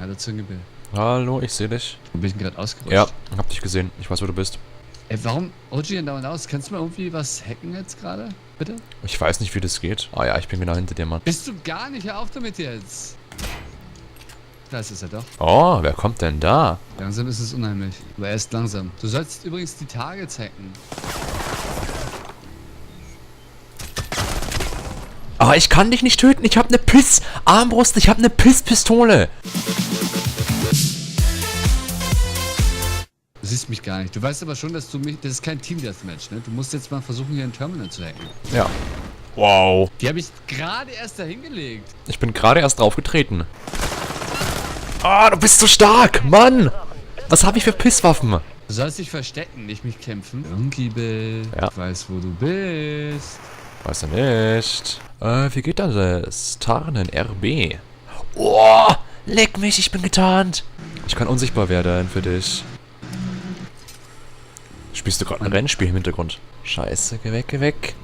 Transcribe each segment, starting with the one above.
Hallo Züngebel. Hallo, ich sehe dich. Wo bin ich denn gerade ausgerutscht? Ja, hab dich gesehen. Ich weiß, wo du bist. Ey, warum OG denn dauernd aus? Kannst du mal irgendwie was hacken jetzt gerade? Bitte? Ich weiß nicht, wie das geht. Ah ja, ich bin genau hinter dir, Mann. Bist du gar nicht? Hör auf damit jetzt. Das ist er doch. Oh, wer kommt denn da? Langsam ist es unheimlich. Aber erst langsam. Du sollst übrigens die Targets hacken. Aber ich kann dich nicht töten. Ich hab ne Piss-Armbrust. Ich hab ne Piss-Pistole. Du siehst mich gar nicht. Du weißt aber schon, dass du mich... Das ist kein Team-Deathmatch, ne? Du musst jetzt mal versuchen, hier ein Terminal zu hacken. Ja. Wow. Die habe ich gerade erst dahin gelegt. Ich bin gerade erst drauf getreten. Ah, du bist so stark, Mann. Was habe ich für Pisswaffen? Du sollst dich verstecken, nicht mich kämpfen. Ungiebel. Ja. Ich weiß, wo du bist. Weiß er nicht. Wie geht das? Tarnen, RB. Oh, leck mich, ich bin getarnt. Ich kann unsichtbar werden für dich. Spielst du gerade ein Rennspiel im Hintergrund? Scheiße, geh weg, geh weg.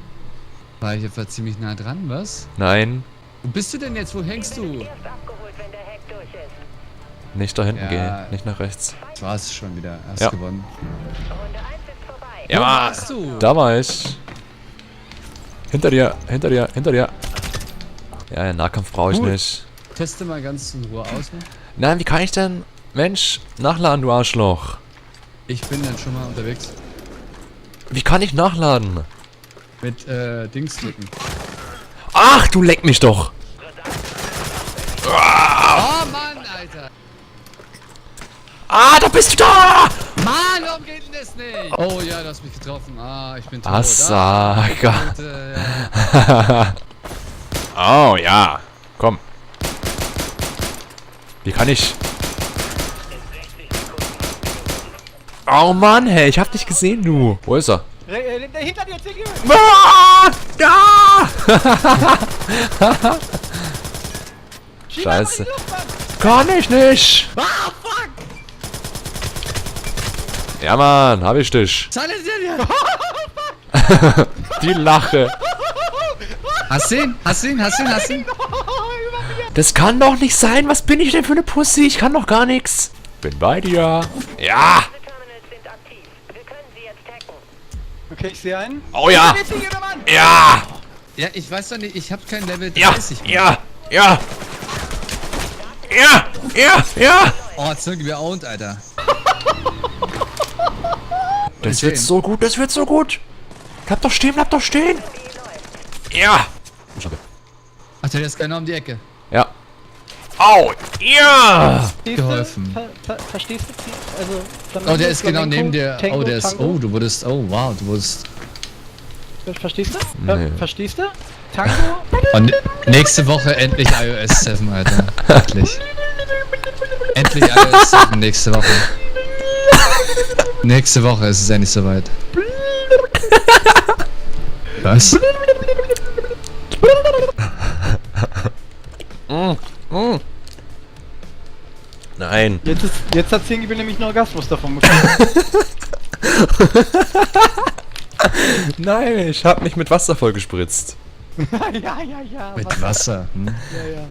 War ich etwa ziemlich nah dran, was? Nein, Wo bist du denn jetzt? Wo hängst du? nicht da hinten Ja. gehen, nicht nach rechts. Das war's schon wieder. Hast Ja. gewonnen. Ja, Wo Mann. warst du? Da war ich. Hinter dir, hinter dir, hinter dir. Ja, Nahkampf brauche ich Gut. nicht. Teste mal ganz in Ruhe aus. Ne? Nein, wie kann ich denn... Mensch, nachladen, du Arschloch. Ich bin dann schon mal unterwegs. Wie kann ich nachladen? Mit Dings drücken. Ach, du leck mich doch. Oh Mann, Alter! Ah, da bist du da! Mann, warum geht denn das nicht? Oh ja, du hast mich getroffen. Ah, ich bin tot. Assaga. Ja. Oh, ja. Komm. Wie kann ich... Oh Mann, hey, ich hab dich gesehen, du. Wo ist er? Hinter dir, Ziggy! Ah, da! Scheiße. Kann ich nicht. Ah, fuck! Ja, Mann, hab ich dich. Silent dir! Die Lache. Hast du ihn? Hast du ihn? Hast du ihn? Hast du ihn? Das kann doch nicht sein. Was bin ich denn für eine Pussy? Ich kann doch gar nichts. Bin bei dir. Ja. Okay, ich sehe einen. Oh ja. Jetzt hier, Mann! Ja. Ja, ich weiß doch nicht, ich hab kein Level Ja. 30 mehr. Ja. Ja. Ja. Ja. Ja. Oh, Zirkel owned, Alter. Das wird so gut. Das wird so gut. Bleib doch stehen. Bleib doch stehen. Ja. Ach, der ist genau um die Ecke. Ja. Au. Ja. Geholfen. Verstehst du? Also, Oh, der ist genau neben dir. Tango, Oh, der ist. Tango. Oh, du wurdest. Oh, wow, du wurdest. Verstehst du? Nee. Verstehst du? Tango? Und nächste Woche endlich iOS 7, Alter. Endlich. Endlich iOS 7 nächste Woche. Nächste Woche ist es endlich soweit. Was? Nein. Jetzt hat Ziggy nämlich einen Orgasmus davon bekommen. Nein, ich hab mich mit Wasser vollgespritzt. ja. Mit Wasser. Hm? Ja.